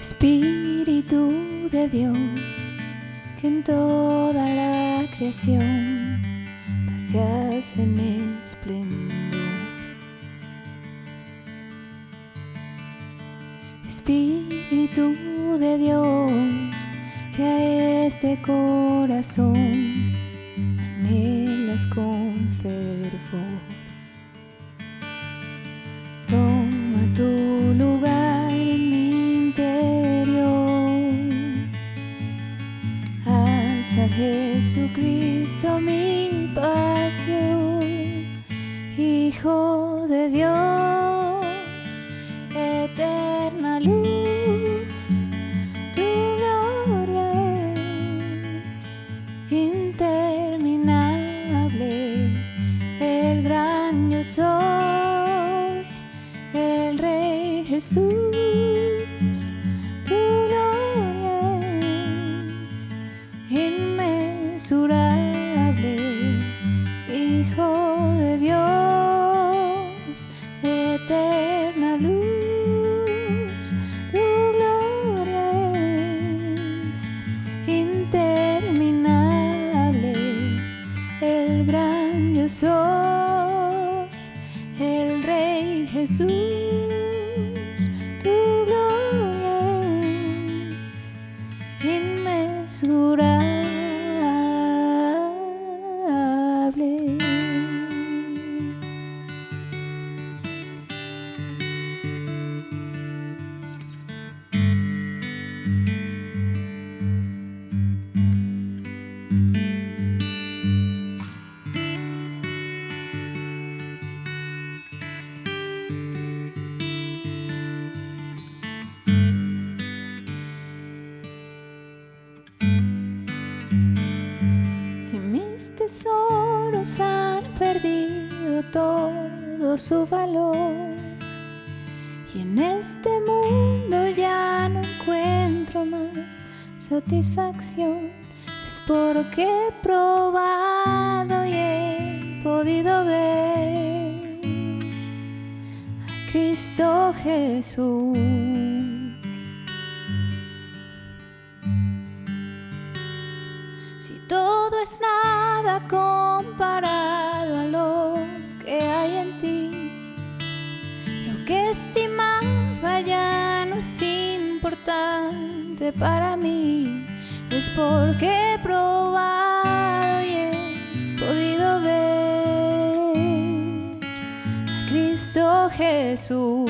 Espíritu de Dios, que en toda la creación paseas en esplendor. Espíritu de Dios, que a este corazón anhelas con fervor. Toma tu lugar en mi interior. Haz a Jesucristo mi pasión. Hijo de Dios, eterna luz, tu gloria es interminable. El gran yo soy, el Rey Jesús, tu gloria es inmensurable. Hijo de Dios, eterna luz, tu gloria es interminable. El gran yo soy, el Rey Jesús, tu gloria es inmensurable. Si mis tesoros han perdido todo su valor y en este mundo ya no encuentro más satisfacción, es porque he probado y he podido ver a Cristo Jesús. Si todo es nada comparado a lo que hay en ti, lo que estimaba ya no es importante para mí. Es porque he probado y he podido ver a Cristo Jesús,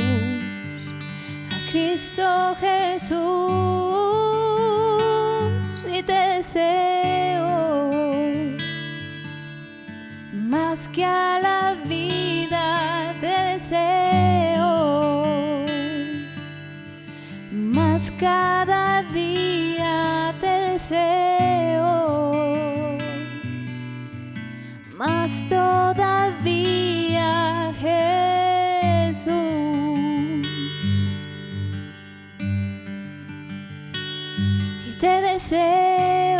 a Cristo Jesús, y te deseo más que a la vida, te deseo más cada día, te deseo más todavía, Jesús. Y te deseo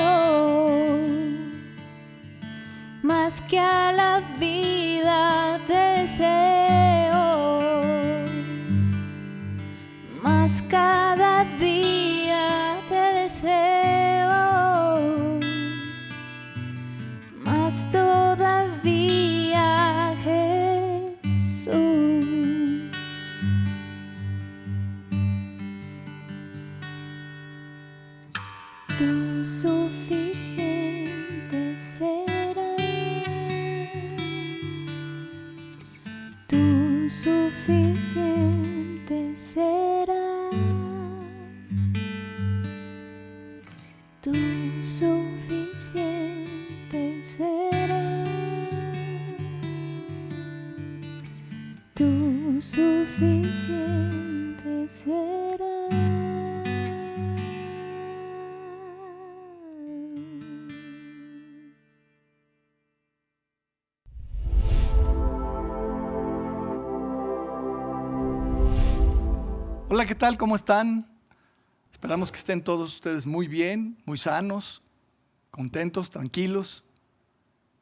más que a la vida, te deseo más cada día, te deseo más todavía, Jesús. Tú suficiente serás, tú suficiente serás, tú suficiente serás, tú suficiente serás. Hola, ¿qué tal? ¿Cómo están? Esperamos que estén todos ustedes muy bien, muy sanos, contentos, tranquilos.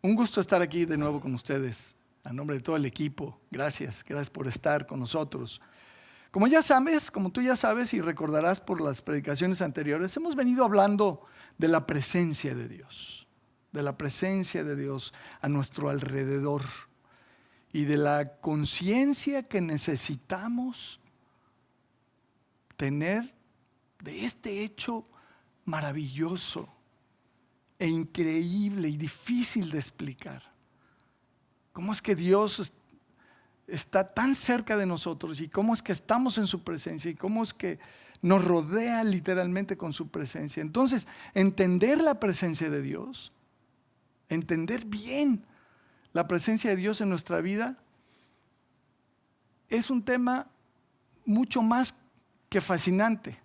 Un gusto estar aquí de nuevo con ustedes. A nombre de todo el equipo, gracias por estar con nosotros. Como tú ya sabes y recordarás por las predicaciones anteriores, hemos venido hablando de la presencia de Dios a nuestro alrededor y de la conciencia que necesitamos tener de este hecho maravilloso e increíble y difícil de explicar. ¿Cómo es que Dios está tan cerca de nosotros y cómo es que estamos en su presencia y cómo es que nos rodea literalmente con su presencia? Entonces, entender la presencia de Dios, entender bien la presencia de Dios en nuestra vida, es un tema mucho más que fascinante.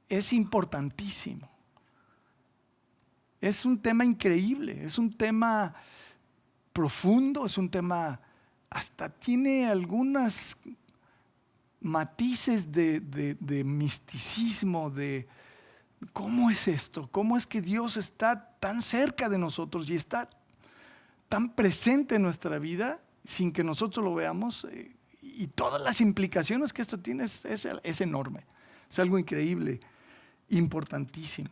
Es importantísimo. Es un tema increíble, es un tema profundo, es un tema, hasta tiene algunos matices de misticismo, de cómo es esto, cómo es que Dios está tan cerca de nosotros y está tan presente en nuestra vida sin que nosotros lo veamos, y todas las implicaciones que esto tiene es enorme, es algo increíble, importantísimo.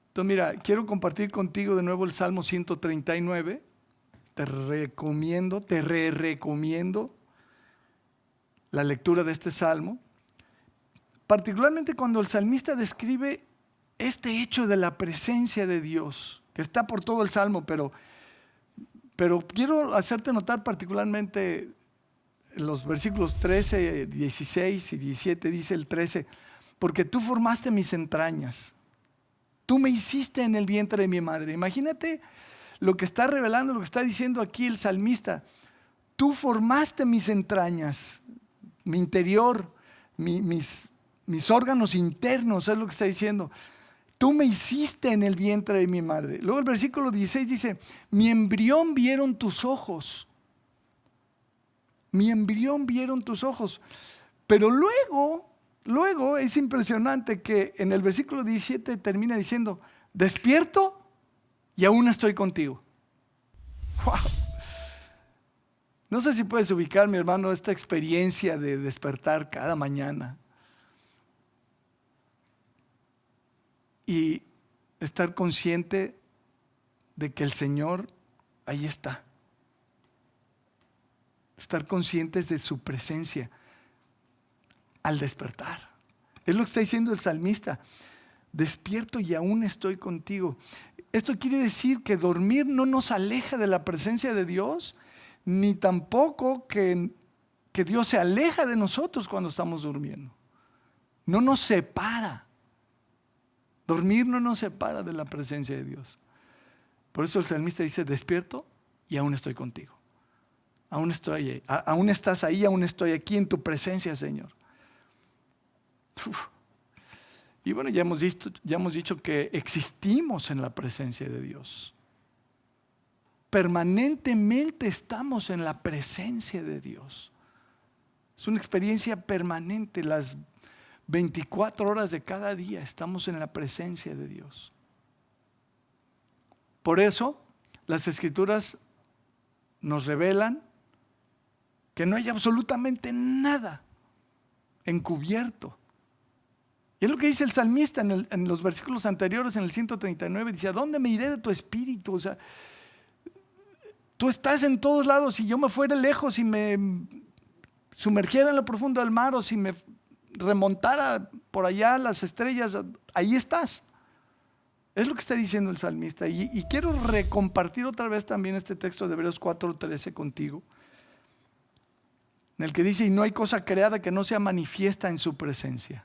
Entonces mira, quiero compartir contigo de nuevo el Salmo 139. Te recomiendo la lectura de este salmo, particularmente cuando el salmista describe este hecho de la presencia de Dios, que está por todo el salmo, pero quiero hacerte notar particularmente los versículos 13, 16 y 17. Dice el 13: porque tú formaste mis entrañas, tú me hiciste en el vientre de mi madre. Imagínate lo que está revelando, lo que está diciendo aquí el salmista. Tú formaste mis entrañas, mi interior, mis órganos internos, es lo que está diciendo. Tú me hiciste en el vientre de mi madre. Luego el versículo 16 dice: mi embrión vieron tus ojos. Mi embrión vieron tus ojos. Pero luego es impresionante que en el versículo 17 termina diciendo: despierto y aún estoy contigo. ¡Wow! No sé si puedes ubicar, mi hermano, esta experiencia de despertar cada mañana y estar consciente de que el Señor ahí está. Estar conscientes de su presencia al despertar. Es lo que está diciendo el salmista: despierto y aún estoy contigo. Esto quiere decir que dormir no nos aleja de la presencia de Dios, ni tampoco que Dios se aleja de nosotros cuando estamos durmiendo. No nos separa. Dormir no nos separa de la presencia de Dios. Por eso el salmista dice: despierto y aún estoy contigo. Aún estoy ahí, aún estás ahí, aún estoy aquí en tu presencia, Señor. Uf. Y bueno, ya hemos dicho que existimos en la presencia de Dios. Permanentemente estamos en la presencia de Dios. Es una experiencia permanente. Las 24 horas de cada día estamos en la presencia de Dios. Por eso las Escrituras nos revelan que no hay absolutamente nada encubierto. Y es lo que dice el salmista en los versículos anteriores, en el 139, dice: ¿a dónde me iré de tu espíritu? O sea, tú estás en todos lados. Si yo me fuera lejos y me sumergiera en lo profundo del mar, o si me remontara por allá las estrellas, ahí estás. Es lo que está diciendo el salmista. Y quiero recompartir otra vez también este texto de Hebreos 4:13 contigo, en el que dice: y no hay cosa creada que no sea manifiesta en su presencia.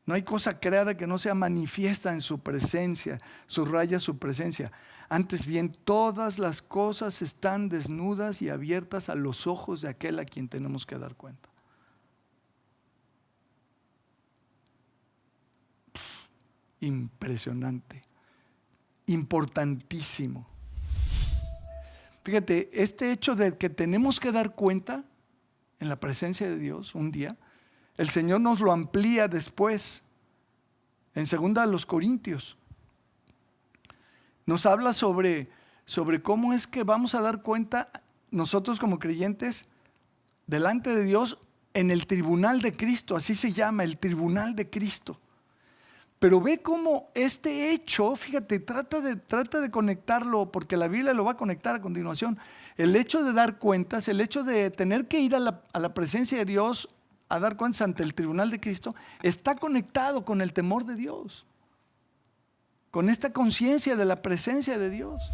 No hay cosa creada que no sea manifiesta en su presencia. Subraya su presencia. Antes bien, todas las cosas están desnudas y abiertas a los ojos de aquel a quien tenemos que dar cuenta. Impresionante. Importantísimo. Fíjate, este hecho de que tenemos que dar cuenta en la presencia de Dios un día, el Señor nos lo amplía después en 2 Corintios. Nos habla sobre cómo es que vamos a dar cuenta nosotros como creyentes delante de Dios en el tribunal de Cristo, así se llama, el tribunal de Cristo. Pero ve cómo este hecho, fíjate, trata de conectarlo, porque la Biblia lo va a conectar a continuación. El hecho de dar cuentas, el hecho de tener que ir a la presencia de Dios a dar cuentas ante el tribunal de Cristo, está conectado con el temor de Dios, con esta conciencia de la presencia de Dios.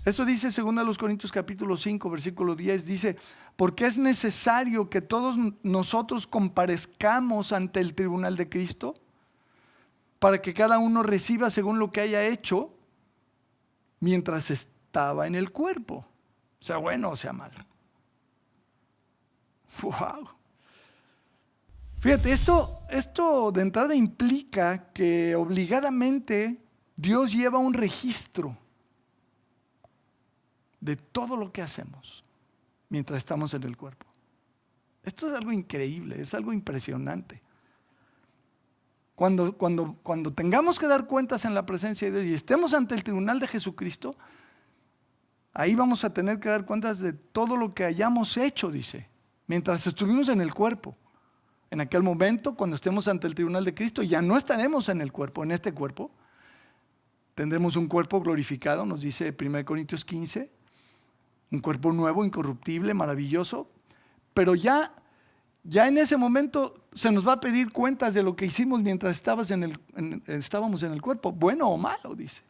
Eso dice 2 Corintios capítulo 5, versículo 10, dice, porque es necesario que todos nosotros comparezcamos ante el tribunal de Cristo, para que cada uno reciba según lo que haya hecho mientras estaba en el cuerpo, sea bueno o sea malo. ¡Wow! Fíjate, esto de entrada implica que obligadamente Dios lleva un registro de todo lo que hacemos mientras estamos en el cuerpo. Esto es algo increíble, es algo impresionante. Cuando tengamos que dar cuentas en la presencia de Dios y estemos ante el tribunal de Jesucristo, ahí vamos a tener que dar cuentas de todo lo que hayamos hecho, dice, mientras estuvimos en el cuerpo. En aquel momento, cuando estemos ante el tribunal de Cristo, ya no estaremos en el cuerpo, en este cuerpo. Tendremos un cuerpo glorificado, nos dice 1 Corintios 15, un cuerpo nuevo, incorruptible, maravilloso, pero ya en ese momento se nos va a pedir cuentas de lo que hicimos mientras estábamos en el cuerpo, bueno o malo, dice.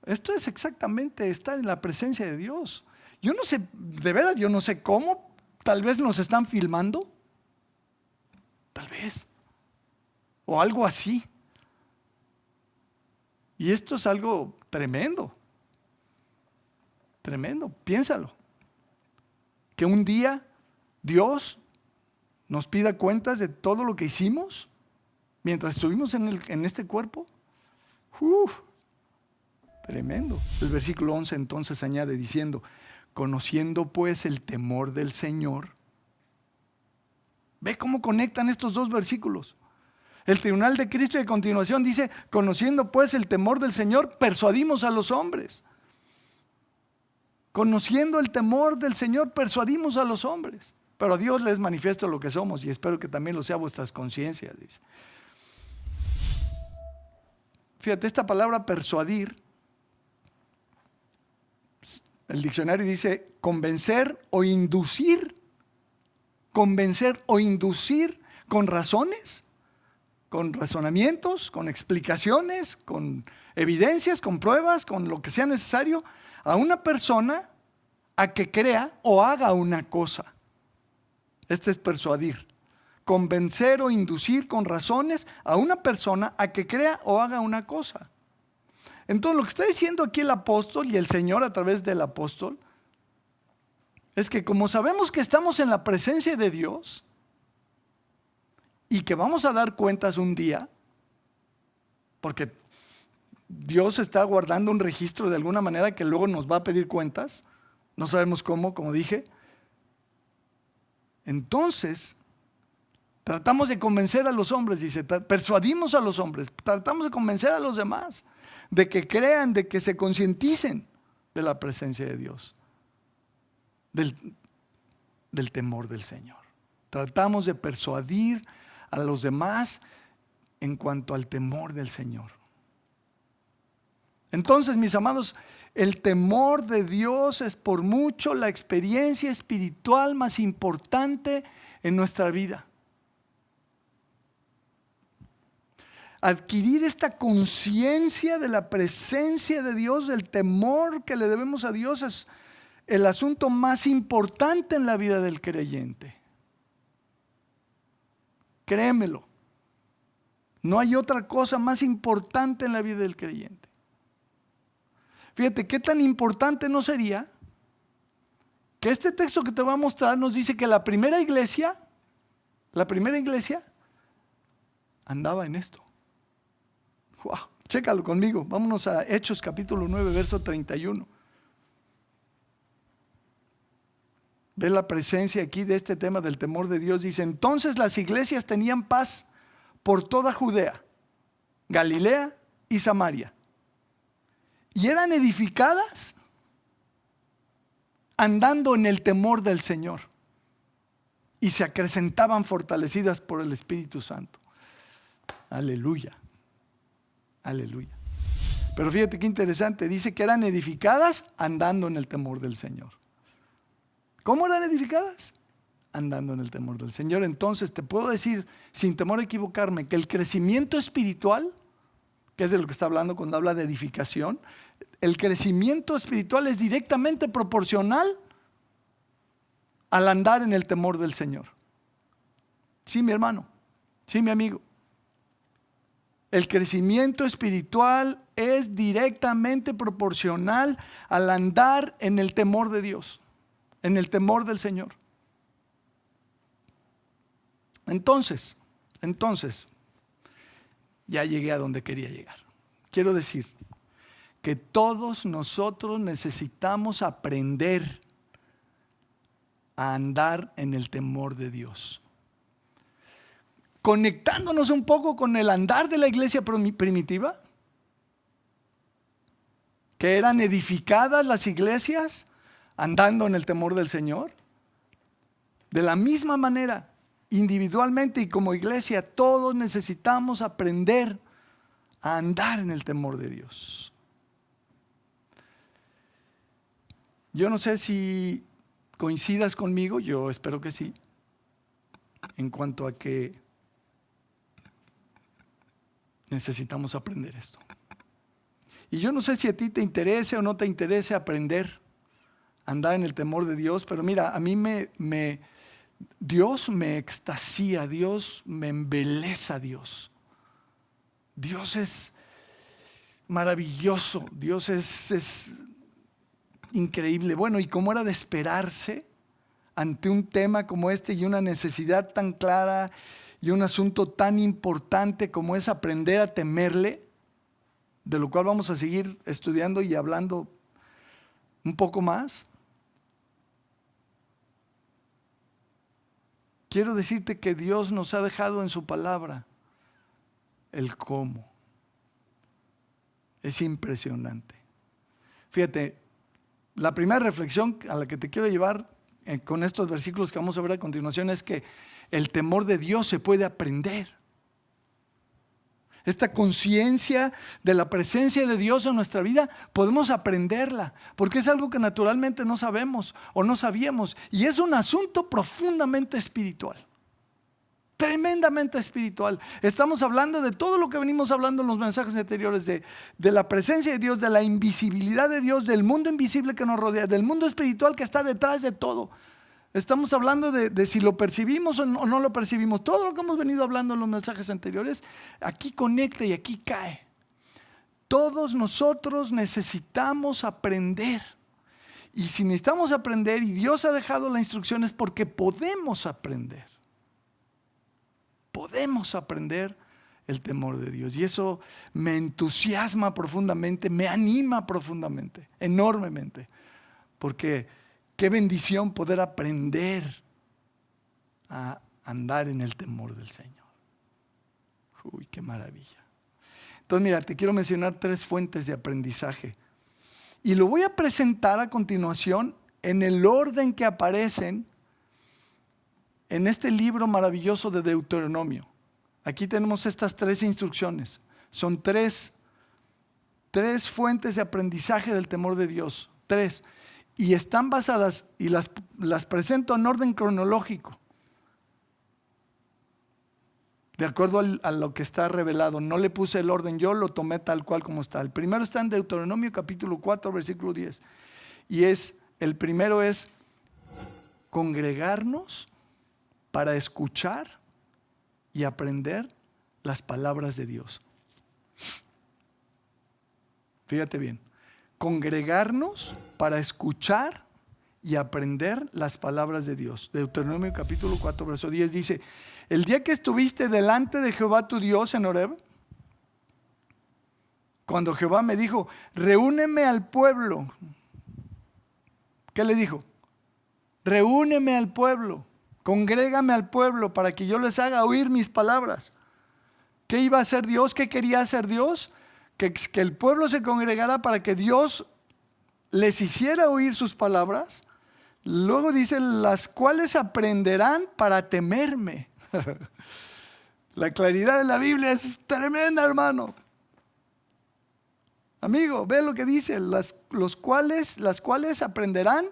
Esto es exactamente estar en la presencia de Dios. Yo no sé, de veras, yo no sé cómo, tal vez nos están filmando, tal vez, o algo así. Y esto es algo tremendo, tremendo, piénsalo, que un día Dios nos pida cuentas de todo lo que hicimos mientras estuvimos en este cuerpo. Tremendo. El versículo 11 entonces añade diciendo, conociendo pues el temor del Señor. Ve cómo conectan estos dos versículos. El tribunal de Cristo y a continuación dice, conociendo pues el temor del Señor, persuadimos a los hombres. Conociendo el temor del Señor, persuadimos a los hombres. Pero a Dios les manifiesto lo que somos y espero que también lo sea vuestras conciencias, dice. Fíjate, esta palabra persuadir, el diccionario dice convencer o inducir. Convencer o inducir con razones, con razonamientos, con explicaciones, con evidencias, con pruebas, con lo que sea necesario a una persona a que crea o haga una cosa. Este es persuadir. Convencer o inducir con razones a una persona a que crea o haga una cosa. Entonces lo que está diciendo aquí el apóstol y el Señor a través del apóstol es que como sabemos que estamos en la presencia de Dios y que vamos a dar cuentas un día, porque Dios está guardando un registro de alguna manera que luego nos va a pedir cuentas, no sabemos cómo, como dije, entonces tratamos de convencer a los hombres, dice, persuadimos a los hombres, tratamos de convencer a los demás de que crean, de que se concienticen de la presencia de Dios. Del temor del Señor. Tratamos de persuadir a los demás en cuanto al temor del Señor. Entonces, mis amados, el temor de Dios es por mucho la experiencia espiritual más importante en nuestra vida. Adquirir esta conciencia de la presencia de Dios, del temor que le debemos a Dios, es el asunto más importante en la vida del creyente. Créemelo. No hay otra cosa más importante en la vida del creyente. Fíjate, ¿qué tan importante no sería que este texto que te voy a mostrar nos dice que la primera iglesia andaba en esto? Wow, chécalo conmigo. Vámonos a Hechos capítulo 9, verso 31. Ve la presencia aquí de este tema del temor de Dios. Dice, entonces las iglesias tenían paz por toda Judea, Galilea y Samaria. Y eran edificadas andando en el temor del Señor. y se acrecentaban fortalecidas por el Espíritu Santo. Aleluya, aleluya. Pero fíjate qué interesante, dice que eran edificadas andando en el temor del Señor. ¿Cómo eran edificadas? Andando en el temor del Señor. Entonces te puedo decir, sin temor a equivocarme, que el crecimiento espiritual, que es de lo que está hablando cuando habla de edificación, el crecimiento espiritual es directamente proporcional al andar en el temor del Señor. Sí, mi hermano, sí, mi amigo. El crecimiento espiritual es directamente proporcional al andar en el temor de Dios, en el temor del Señor. Entonces, ya llegué a donde quería llegar. Quiero decir que todos nosotros necesitamos aprender a andar en el temor de Dios. Conectándonos un poco con el andar de la iglesia primitiva, que eran edificadas las iglesias andando en el temor del Señor. De la misma manera, individualmente y como iglesia, todos necesitamos aprender a andar en el temor de Dios. Yo no sé si coincidas conmigo, yo espero que sí, en cuanto a que necesitamos aprender esto. Y yo no sé si a ti te interese o no te interese aprender a andar en el temor de Dios, pero mira, a mí Dios me extasía, Dios me embeleza, Dios es maravilloso, Dios es increíble. Bueno, y cómo era de esperarse ante un tema como este y una necesidad tan clara y un asunto tan importante como es aprender a temerle, de lo cual vamos a seguir estudiando y hablando un poco más. Quiero decirte que Dios nos ha dejado en su palabra el cómo. Es impresionante. Fíjate, la primera reflexión a la que te quiero llevar con estos versículos que vamos a ver a continuación es que el temor de Dios se puede aprender. Esta conciencia de la presencia de Dios en nuestra vida podemos aprenderla, porque es algo que naturalmente no sabemos o no sabíamos, y es un asunto profundamente espiritual, tremendamente espiritual. Estamos hablando de todo lo que venimos hablando en los mensajes anteriores, de la presencia de Dios, de la invisibilidad de Dios, del mundo invisible que nos rodea, del mundo espiritual que está detrás de todo. Estamos hablando de si lo percibimos o no lo percibimos. Todo lo que hemos venido hablando en los mensajes anteriores, aquí conecta y aquí cae. Todos nosotros necesitamos aprender. Y si necesitamos aprender y Dios ha dejado la instrucción es porque podemos aprender. Podemos aprender el temor de Dios. Y eso me entusiasma profundamente, me anima profundamente, enormemente. Porque qué bendición poder aprender a andar en el temor del Señor. Uy, qué maravilla. Entonces, mira, te quiero mencionar 3 fuentes de aprendizaje. Y lo voy a presentar a continuación en el orden que aparecen en este libro maravilloso de Deuteronomio. Aquí tenemos estas 3 instrucciones. Son 3 fuentes de aprendizaje del temor de Dios. 3. Y están basadas, y las presento en orden cronológico, de acuerdo a lo que está revelado. No le puse el orden, yo lo tomé tal cual como está. El primero está en Deuteronomio capítulo 4, versículo 10. Y el primero es congregarnos para escuchar y aprender las palabras de Dios. Fíjate bien. Congregarnos para escuchar y aprender las palabras de Dios. Deuteronomio capítulo 4, verso 10 dice: el día que estuviste delante de Jehová tu Dios en Horeb, cuando Jehová me dijo, reúneme al pueblo. ¿Qué le dijo? Reúneme al pueblo, congrégame al pueblo para que yo les haga oír mis palabras. ¿Qué iba a hacer Dios? ¿Qué quería hacer Dios? Que el pueblo se congregara para que Dios les hiciera oír sus palabras, Luego dice, las cuales aprenderán para temerme. La claridad de la Biblia es tremenda, hermano. Amigo, ve lo que dice, las cuales aprenderán,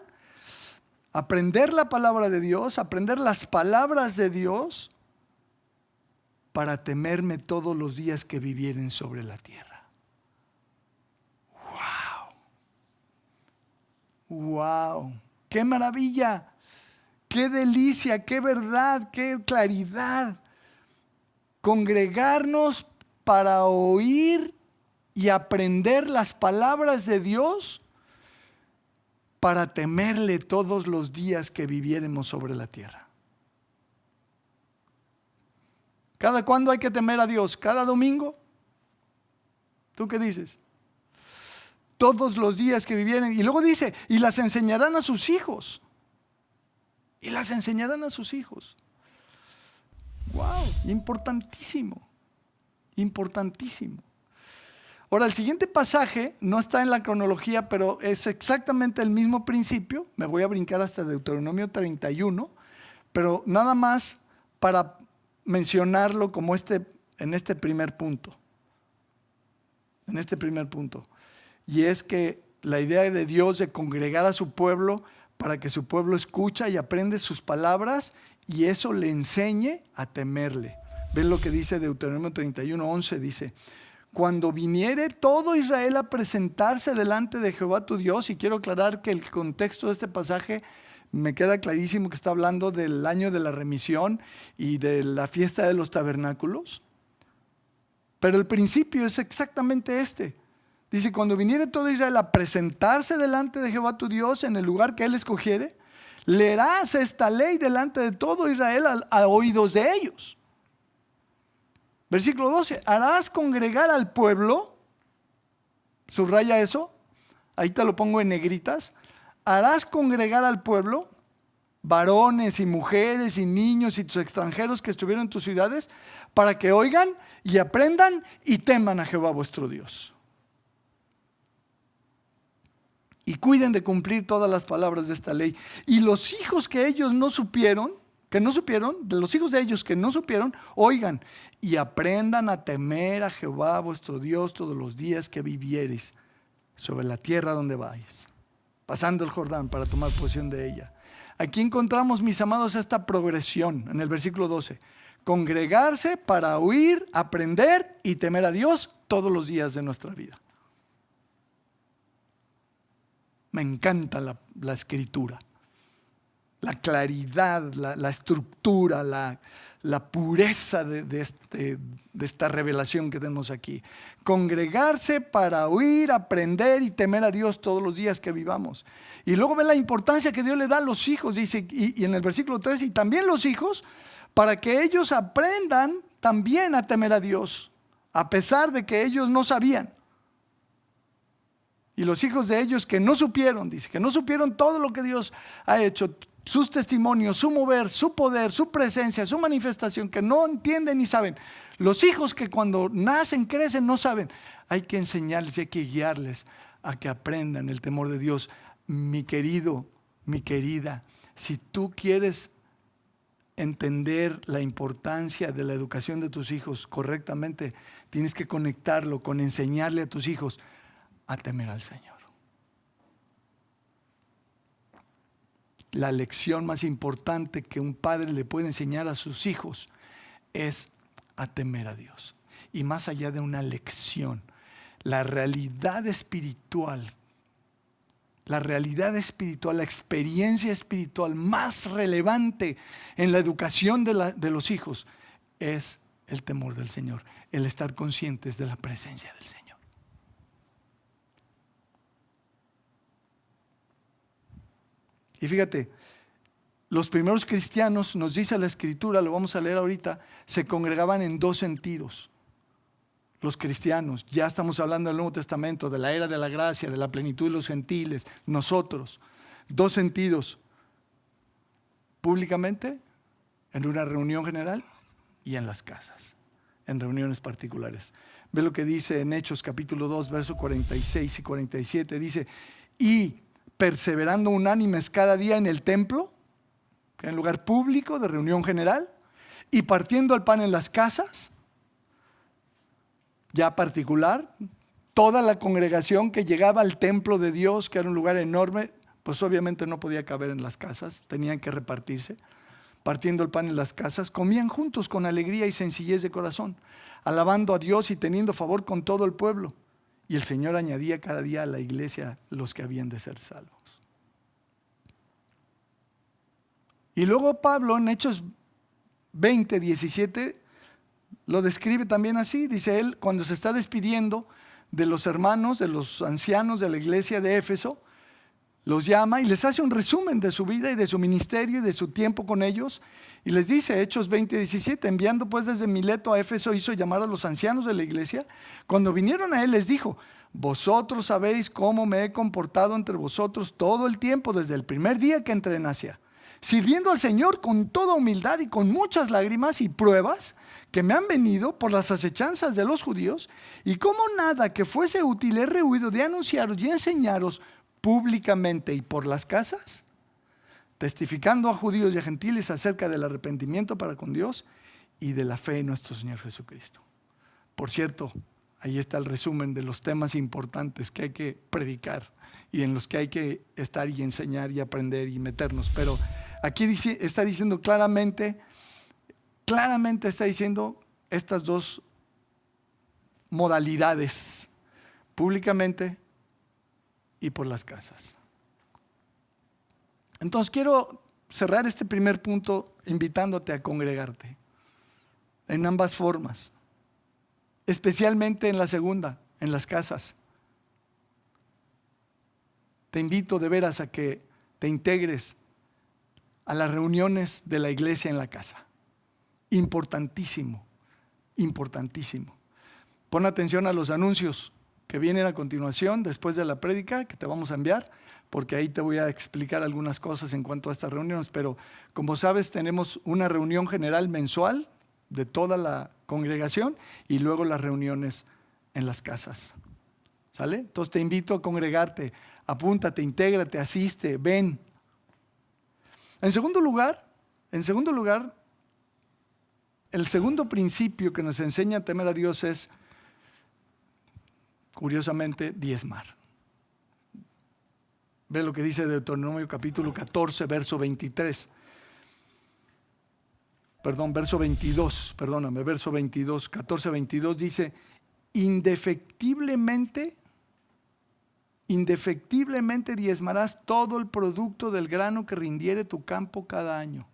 aprender la palabra de Dios, aprender las palabras de Dios, para temerme todos los días que vivieren sobre la tierra. ¡Wow! ¡Qué maravilla! ¡Qué delicia! ¡Qué verdad! ¡Qué claridad! Congregarnos para oír y aprender las palabras de Dios, para temerle todos los días que viviéramos sobre la tierra. ¿Cada cuándo hay que temer a Dios? ¿Cada domingo? ¿Tú qué dices? Todos los días que vivieren. Y luego dice, y las enseñarán a sus hijos. Y las enseñarán a sus hijos. ¡Wow! Importantísimo. Importantísimo. Ahora, el siguiente pasaje no está en la cronología, pero es exactamente el mismo principio. Me voy a brincar hasta Deuteronomio 31, pero nada más para mencionarlo como en este primer punto. En este primer punto. Y es que la idea de Dios de congregar a su pueblo para que su pueblo escucha y aprende sus palabras y eso le enseñe a temerle. ¿Ven lo que dice Deuteronomio 31:11? Dice, cuando viniere todo Israel a presentarse delante de Jehová tu Dios, y quiero aclarar que el contexto de este pasaje me queda clarísimo que está hablando del año de la remisión y de la fiesta de los tabernáculos. Pero el principio es exactamente este. Dice, cuando viniere todo Israel a presentarse delante de Jehová tu Dios en el lugar que él escogiere, leerás esta ley delante de todo Israel a oídos de ellos. Versículo 12, harás congregar al pueblo, subraya eso, ahí te lo pongo en negritas, harás congregar al pueblo, varones y mujeres y niños y tus extranjeros que estuvieron en tus ciudades, para que oigan y aprendan y teman a Jehová vuestro Dios. Y cuiden de cumplir todas las palabras de esta ley. Y los hijos que ellos no supieron, de los hijos de ellos que no supieron, oigan y aprendan a temer a Jehová vuestro Dios todos los días que viviereis sobre la tierra donde vayas, pasando el Jordán para tomar posesión de ella. Aquí encontramos, mis amados, esta progresión en el versículo 12. Congregarse para oír, aprender y temer a Dios todos los días de nuestra vida. Me encanta la escritura. La claridad, la estructura, la pureza de esta revelación que tenemos aquí. Congregarse para oír, aprender y temer a Dios todos los días que vivamos. Y luego ve la importancia que Dios le da a los hijos, dice, y en el versículo 13, y también los hijos, para que ellos aprendan también a temer a Dios, a pesar de que ellos no sabían. Y los hijos de ellos que no supieron, dice, que no supieron todo lo que Dios ha hecho, sus testimonios, su mover, su poder, su presencia, su manifestación, que no entienden ni saben. Los hijos que cuando nacen, crecen, no saben. Hay que enseñarles, hay que guiarles a que aprendan el temor de Dios. Mi querido, mi querida, si tú quieres entender la importancia de la educación de tus hijos correctamente, tienes que conectarlo con enseñarle a tus hijos a temer al Señor. La lección más importante que un padre le puede enseñar a sus hijos es a temer a Dios. Y más allá de una lección, la realidad espiritual, la experiencia espiritual más relevante en la educación de los hijos es el temor del Señor, el estar conscientes de la presencia del Señor. Y fíjate, los primeros cristianos, nos dice la Escritura, lo vamos a leer ahorita, se congregaban en dos sentidos. Los cristianos, ya estamos hablando del Nuevo Testamento, de la era de la gracia, de la plenitud de los gentiles, nosotros, dos sentidos, públicamente, en una reunión general y en las casas, en reuniones particulares. Ve lo que dice en Hechos capítulo 2, versos 46 y 47, dice, y perseverando unánimes cada día en el templo, en lugar público de reunión general, y partiendo el pan en las casas, ya particular, toda la congregación que llegaba al templo de Dios, que era un lugar enorme, pues obviamente no podía caber en las casas, tenían que repartirse. Partiendo el pan en las casas, comían juntos con alegría y sencillez de corazón, alabando a Dios y teniendo favor con todo el pueblo. Y el Señor añadía cada día a la iglesia los que habían de ser salvos. Y luego Pablo en Hechos 20, 17 lo describe también así. Dice él, cuando se está despidiendo de los hermanos, de los ancianos de la iglesia de Éfeso, los llama y les hace un resumen de su vida y de su ministerio y de su tiempo con ellos. Y les dice, Hechos 20, 17, enviando pues desde Mileto a Éfeso, hizo llamar a los ancianos de la iglesia. Cuando vinieron a él les dijo, vosotros sabéis cómo me he comportado entre vosotros todo el tiempo, desde el primer día que entré en Asia, sirviendo al Señor con toda humildad y con muchas lágrimas y pruebas que me han venido por las acechanzas de los judíos, y como nada que fuese útil he rehuido de anunciaros y enseñaros públicamente y por las casas, testificando a judíos y a gentiles acerca del arrepentimiento para con Dios y de la fe en nuestro Señor Jesucristo. Por cierto, ahí está el resumen de los temas importantes que hay que predicar y en los que hay que estar y enseñar y aprender y meternos. Pero aquí está diciendo claramente está diciendo estas dos modalidades, públicamente y por las casas. Entonces quiero cerrar este primer punto invitándote a congregarte en ambas formas, especialmente en la segunda, en las casas. Te invito de veras a que te integres a las reuniones de la iglesia en la casa. Importantísimo, importantísimo. Pon atención a los anuncios que vienen a continuación después de la prédica que te vamos a enviar, porque ahí te voy a explicar algunas cosas en cuanto a estas reuniones. Pero como sabes, tenemos una reunión general mensual de toda la congregación y luego las reuniones en las casas. ¿Sale? Entonces te invito a congregarte, apúntate, intégrate, asiste, ven. En segundo lugar, el segundo principio que nos enseña a temer a Dios es, curiosamente, diezmar. Ve lo que dice Deuteronomio capítulo 14, verso 22, verso 22, 14, 22 dice, indefectiblemente diezmarás todo el producto del grano que rindiere tu campo cada año,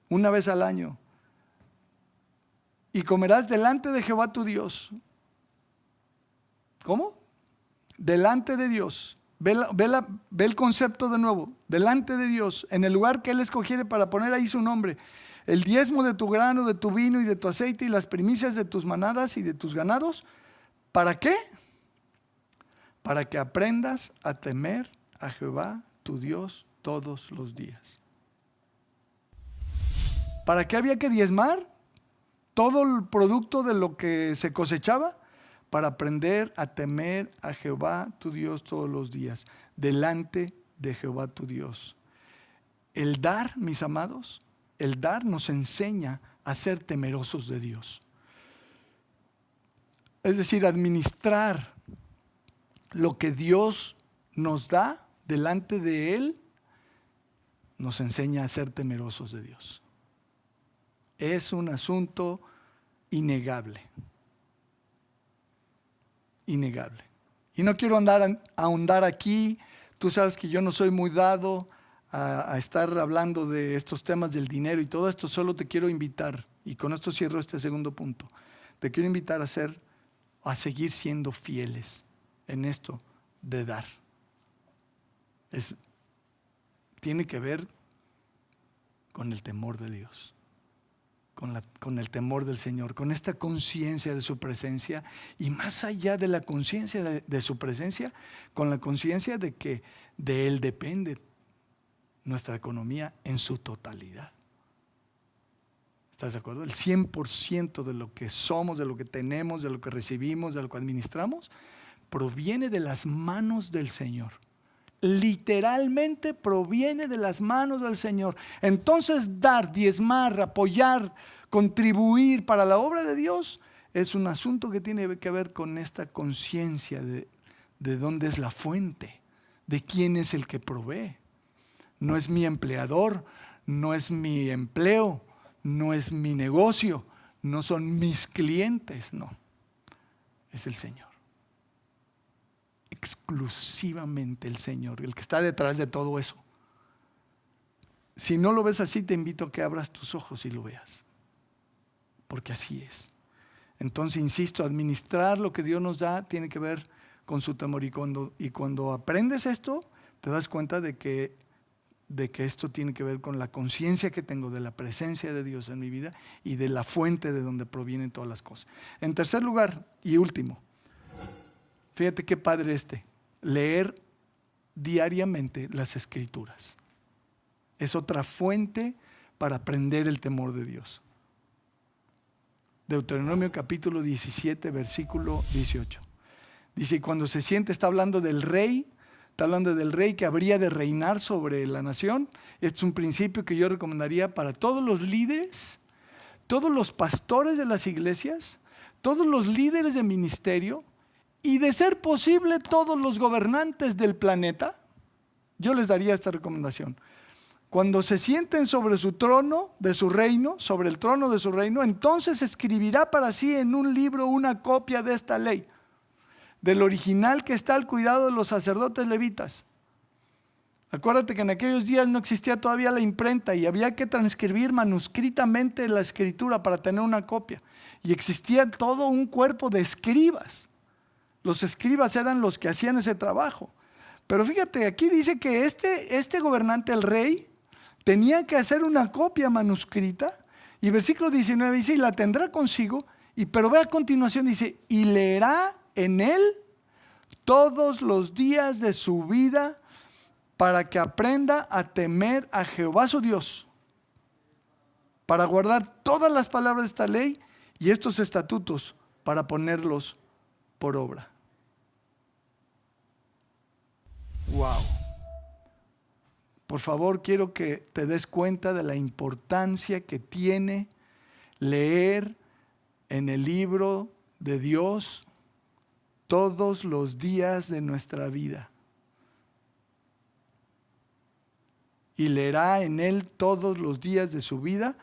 una vez al año, y comerás delante de Jehová tu Dios. ¿Cómo? Delante de Dios. Ve el concepto de nuevo. Delante de Dios, en el lugar que Él escogiere para poner ahí su nombre. El diezmo de tu grano, de tu vino y de tu aceite y las primicias de tus manadas y de tus ganados. ¿Para qué? Para que aprendas a temer a Jehová tu Dios todos los días. ¿Para qué había que diezmar? Todo el producto de lo que se cosechaba, para aprender a temer a Jehová tu Dios todos los días, delante de Jehová tu Dios. El dar, mis amados, el dar nos enseña a ser temerosos de Dios. Es decir, administrar lo que Dios nos da delante de Él, nos enseña a ser temerosos de Dios. Es un asunto innegable. Innegable. Y no quiero ahondar aquí. Tú sabes que yo no soy muy dado a estar hablando de estos temas del dinero y todo esto. Solo te quiero invitar, y con esto cierro este segundo punto. Te quiero invitar a seguir siendo fieles en esto de dar. Tiene que ver con el temor de Dios. Con el temor del Señor, con esta conciencia de su presencia, y más allá de la conciencia de su presencia, con la conciencia de que de Él depende nuestra economía en su totalidad. ¿Estás de acuerdo? El 100% de lo que somos, de lo que tenemos, de lo que recibimos, de lo que administramos, proviene de las manos del Señor. literalmente proviene de las manos del Señor. Entonces dar, diezmar, apoyar, contribuir para la obra de Dios es un asunto que tiene que ver con esta conciencia de dónde es la fuente, de quién es el que provee. No es mi empleador, no es mi empleo, no es mi negocio, no son mis clientes, no. Es el Señor. Exclusivamente el Señor, el que está detrás de todo eso. Si no lo ves así, te invito a que abras tus ojos y lo veas. Porque así es. Entonces, insisto, administrar lo que Dios nos da tiene que ver con su temor. Y cuando aprendes esto, te das cuenta de que esto tiene que ver con la conciencia que tengo de la presencia de Dios en mi vida y de la fuente de donde provienen todas las cosas. En tercer lugar y último, fíjate qué padre leer diariamente las Escrituras. Es otra fuente para aprender el temor de Dios. Deuteronomio capítulo 17, versículo 18. Dice, cuando se siente, está hablando del rey que habría de reinar sobre la nación. Este es un principio que yo recomendaría para todos los líderes, todos los pastores de las iglesias, todos los líderes de ministerio y, de ser posible, todos los gobernantes del planeta. Yo les daría esta recomendación. Cuando se sienten sobre su trono de su reino, sobre el trono de su reino, entonces escribirá para sí en un libro una copia de esta ley, del original que está al cuidado de los sacerdotes levitas. Acuérdate que en aquellos días no existía todavía la imprenta y había que transcribir manuscritamente la escritura para tener una copia. Y existía todo un cuerpo de escribas. Los escribas eran los que hacían ese trabajo. Pero fíjate, aquí dice que este gobernante, el rey, tenía que hacer una copia manuscrita. Y versículo 19 dice, y la tendrá consigo. Pero ve a continuación, dice, y leerá en él todos los días de su vida para que aprenda a temer a Jehová su Dios, para guardar todas las palabras de esta ley y estos estatutos para ponerlos por obra. Wow. Por favor, quiero que te des cuenta de la importancia que tiene leer en el libro de Dios todos los días de nuestra vida. Y leerá en él todos los días de su vida.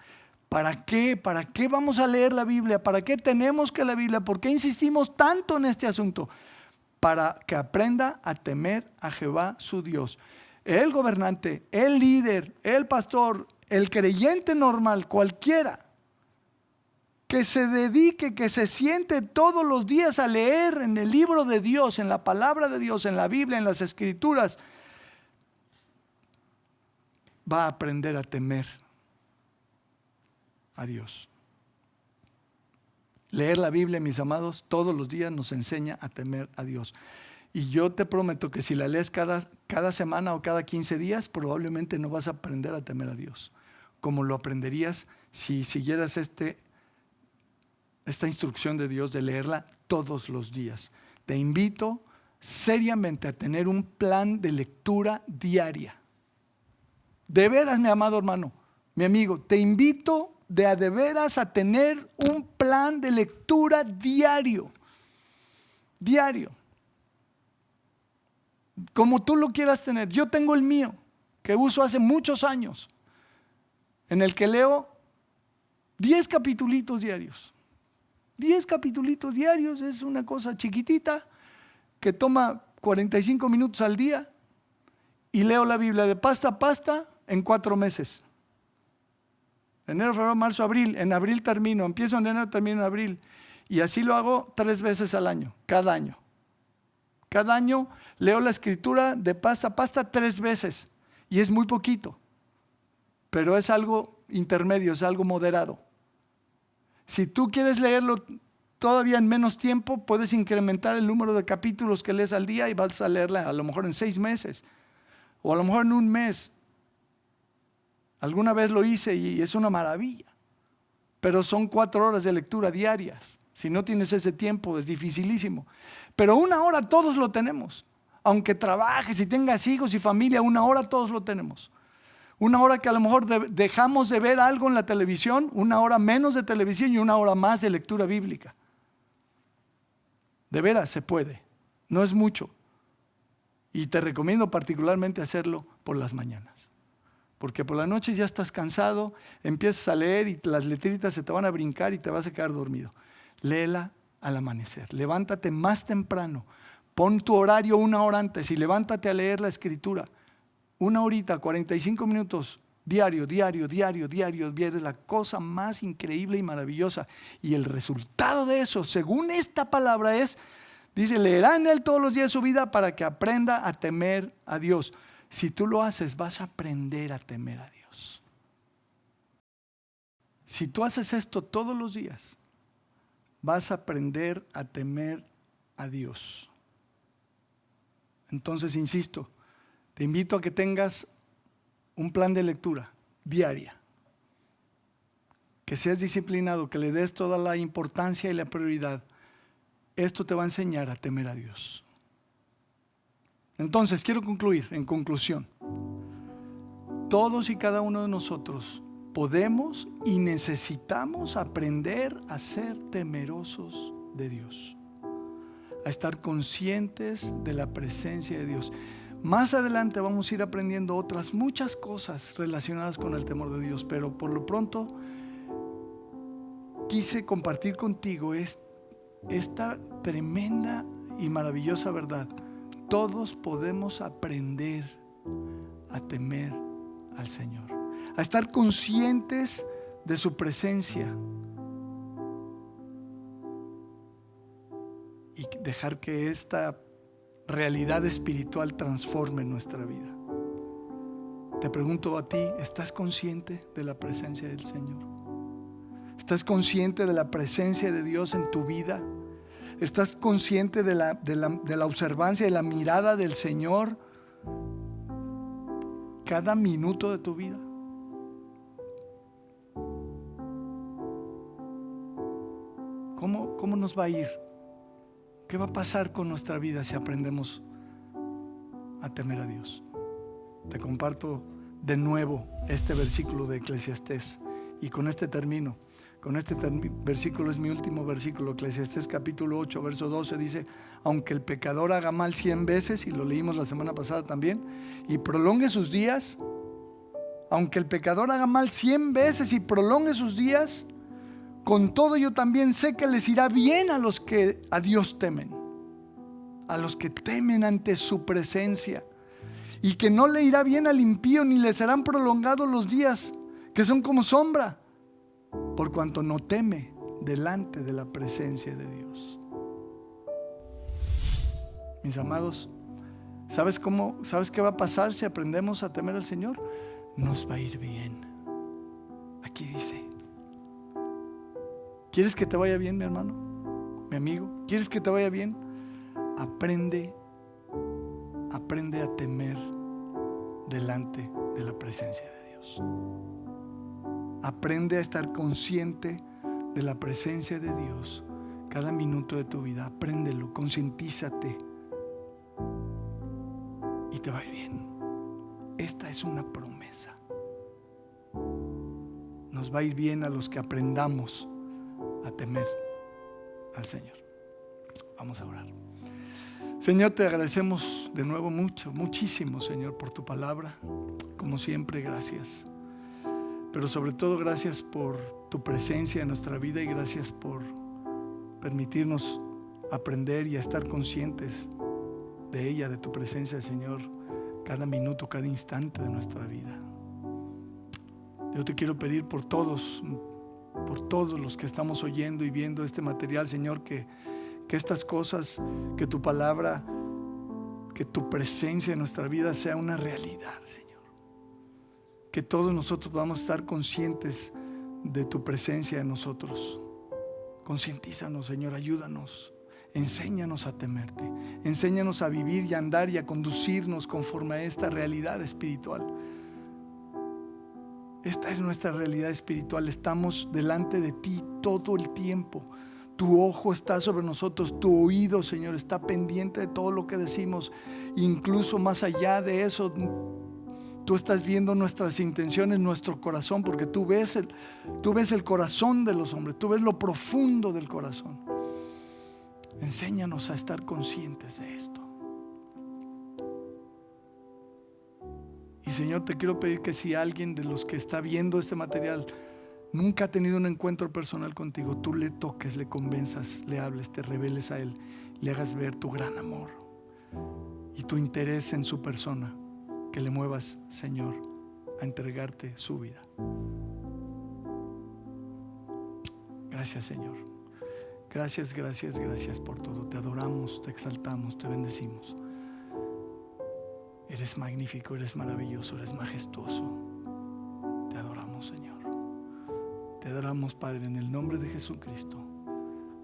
¿Para qué? ¿Para qué vamos a leer la Biblia? ¿Para qué tenemos que leer la Biblia? ¿Por qué insistimos tanto en este asunto? Para que aprenda a temer a Jehová su Dios. El gobernante, el líder, el pastor, el creyente normal, cualquiera, que se dedique, que se siente todos los días a leer en el libro de Dios, en la palabra de Dios, en la Biblia, en las Escrituras, va a aprender a temer a Dios. Leer la Biblia, mis amados, todos los días nos enseña a temer a Dios. Y yo te prometo que si la lees cada semana o cada 15 días, probablemente no vas a aprender a temer a Dios, como lo aprenderías si siguieras esta instrucción de Dios de leerla todos los días. Te invito seriamente a tener un plan de lectura diaria. De veras, mi amado hermano, mi amigo, te invito de veras a tener un plan de lectura diario. Diario. Como tú lo quieras tener. Yo tengo el mío, que uso hace muchos años, en el que leo 10 capitulitos diarios. 10 capitulitos diarios es una cosa chiquitita que toma 45 minutos al día y leo la Biblia de pasta a pasta en 4 meses. Enero, febrero, marzo, abril. En abril termino, empiezo en enero, termino en abril. Y así lo hago 3 veces al año, cada año. Cada año leo la escritura de pasta a pasta 3 veces. Y es muy poquito. Pero es algo intermedio, es algo moderado. Si tú quieres leerlo todavía en menos tiempo, puedes incrementar el número de capítulos que lees al día y vas a leerla a lo mejor en 6 meses. O a lo mejor en 1 mes. Alguna vez lo hice y es una maravilla. Pero son 4 horas de lectura diarias. Si no tienes ese tiempo es dificilísimo. Pero 1 hora todos lo tenemos. Aunque trabajes y tengas hijos y familia, 1 hora todos lo tenemos. 1 hora que a lo mejor dejamos de ver algo en la televisión, 1 hora menos de televisión y 1 hora más de lectura bíblica. De veras se puede, no es mucho. Y te recomiendo particularmente hacerlo por las mañanas. Porque por la noche ya estás cansado, empiezas a leer y las letritas se te van a brincar y te vas a quedar dormido. Léela al amanecer, levántate más temprano, pon tu horario 1 hora antes y levántate a leer la escritura. 1 horita, 45 minutos, diario, es la cosa más increíble y maravillosa. Y el resultado de eso, según esta palabra dice, leerá en él todos los días de su vida para que aprenda a temer a Dios. Si tú lo haces, vas a aprender a temer a Dios. Si tú haces esto todos los días, vas a aprender a temer a Dios. Entonces, insisto, te invito a que tengas un plan de lectura diaria, que seas disciplinado, que le des toda la importancia y la prioridad. Esto te va a enseñar a temer a Dios. Entonces, quiero concluir, en conclusión. Todos y cada uno de nosotros podemos y necesitamos aprender a ser temerosos de Dios, a estar conscientes de la presencia de Dios. Más adelante vamos a ir aprendiendo otras muchas cosas relacionadas con el temor de Dios, pero por lo pronto quise compartir contigo esta tremenda y maravillosa verdad. Todos podemos aprender a temer al Señor, a estar conscientes de su presencia y dejar que esta realidad espiritual transforme nuestra vida. Te pregunto a ti, ¿estás consciente de la presencia del Señor? ¿Estás consciente de la presencia de Dios en tu vida? ¿Estás consciente de la observancia, de la mirada del Señor cada minuto de tu vida? ¿Cómo nos va a ir? ¿Qué va a pasar con nuestra vida si aprendemos a temer a Dios? Te comparto de nuevo este versículo de Eclesiastés y con este termino. Versículo es mi último versículo. Eclesiastés capítulo 8, verso 12 dice: aunque el pecador haga mal 100 veces, y lo leímos la semana pasada también, y prolongue sus días, aunque el pecador haga mal 100 veces y prolongue sus días, con todo yo también sé que les irá bien a los que a Dios temen, a los que temen ante su presencia, y que no le irá bien al impío, ni le serán prolongados los días, que son como sombra, por cuanto no teme delante de la presencia de Dios. Mis amados, ¿sabes qué va a pasar si aprendemos a temer al Señor? Nos va a ir bien. Aquí dice: ¿quieres que te vaya bien, mi hermano, mi amigo? ¿Quieres que te vaya bien? Aprende a temer delante de la presencia de Dios. Aprende a estar consciente de la presencia de Dios cada minuto de tu vida. Apréndelo, concientízate y te va a ir bien. Esta es una promesa. Nos va a ir bien a los que aprendamos a temer al Señor. Vamos a orar. Señor, te agradecemos de nuevo muchísimo, Señor, por tu palabra. Como siempre, gracias. Pero sobre todo, gracias por tu presencia en nuestra vida y gracias por permitirnos aprender y a estar conscientes de ella, de tu presencia, Señor, cada minuto, cada instante de nuestra vida. Yo te quiero pedir por todos los que estamos oyendo y viendo este material, Señor, que estas cosas, que tu palabra, que tu presencia en nuestra vida sea una realidad, Señor. Que todos nosotros podamos estar conscientes de tu presencia en nosotros. Concientízanos, Señor, ayúdanos. Enséñanos a temerte. Enséñanos a vivir y a andar y a conducirnos conforme a esta realidad espiritual. Esta es nuestra realidad espiritual. Estamos delante de ti todo el tiempo. Tu ojo está sobre nosotros, tu oído, Señor, está pendiente de todo lo que decimos. Incluso más allá de eso, tú estás viendo nuestras intenciones, nuestro corazón, porque tú ves el corazón de los hombres, tú ves lo profundo del corazón. Enséñanos a estar conscientes de esto. Y Señor, te quiero pedir que si alguien de los que está viendo este material nunca ha tenido un encuentro personal contigo, tú le toques, le convenzas, le hables, te reveles a él, le hagas ver tu gran amor y tu interés en su persona, que le muevas, Señor, a entregarte su vida. Gracias, Señor. Gracias, gracias, gracias por todo. Te adoramos, te exaltamos, te bendecimos. Eres magnífico, eres maravilloso, eres majestuoso. Te adoramos, Señor. Te adoramos, Padre, en el nombre de Jesucristo.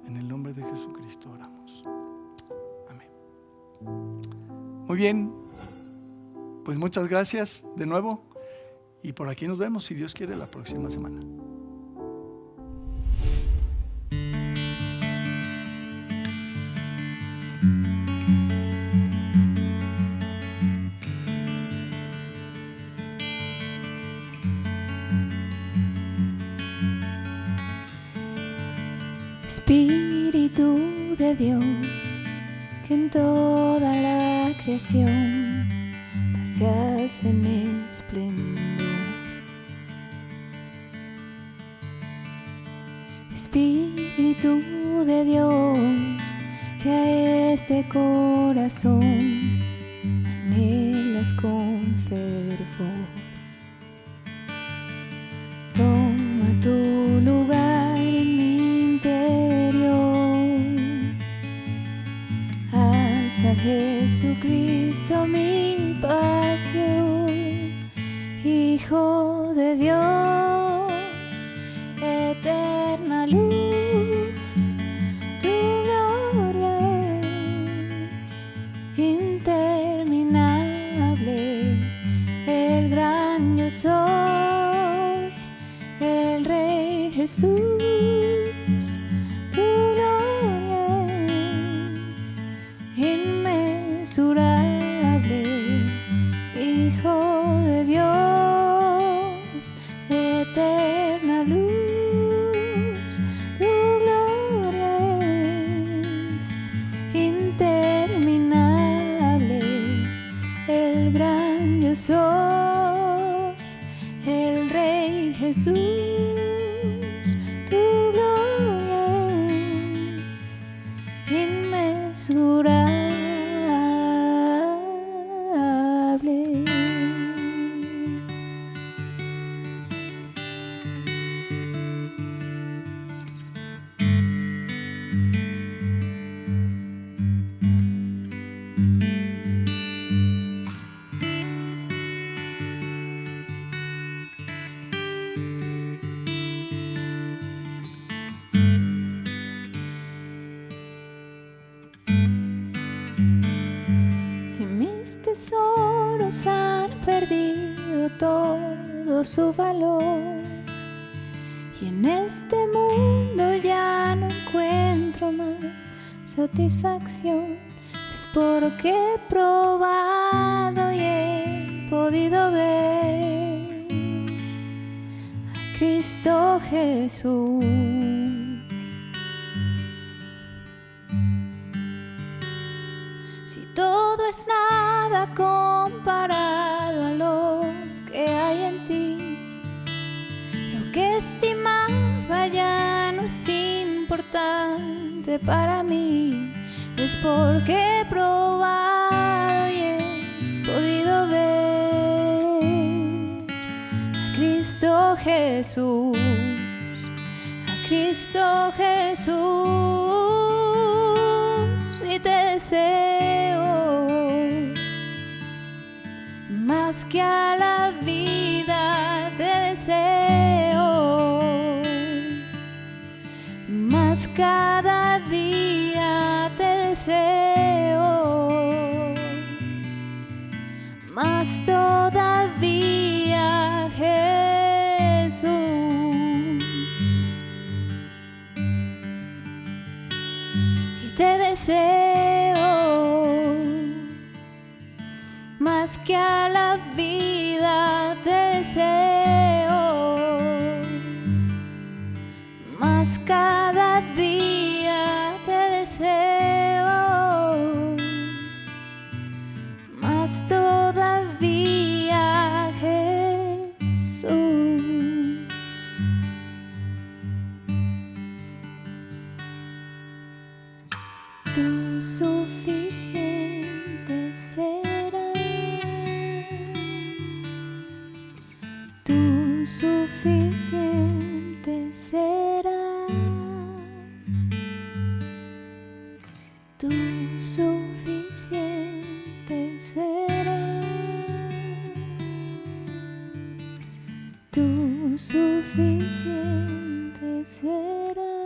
En el nombre de Jesucristo oramos. Amén. Muy bien. Pues muchas gracias de nuevo. Y por aquí nos vemos, si Dios quiere, la próxima semana. Espíritu de Dios, que en toda la creación paseas en esplendor. Espíritu de Dios, que a este corazón anhelas con fervor. Toma tu lugar en mi interior. Haz a Jesucristo mi pasión. Hijo de Dios, eterna luz, tu gloria es interminable. El gran yo soy, el Rey Jesús, tu gloria es inmensurable. Hijo de Dios, eterna luz, tu gloria es interminable. El gran yo soy, el Rey Jesús, tu gloria es inmensurable. Si mis tesoros han perdido todo su valor y en este mundo ya no encuentro más satisfacción, es porque he probado y he podido ver a Cristo Jesús. Si todo es nada comparado a lo que hay en ti, lo que estimaba ya no es importante para mí, es porque he probado y he podido ver a Cristo Jesús, a Cristo Jesús. Y te deseo más que a la vida, te deseo más cada día, te deseo más todavía, Jesús. más que a la vida te deseo, más cada día te deseo, más todavía, Jesús. Tú suficiente serás, tú suficiente serás, tú suficiente serás, tú suficiente serás.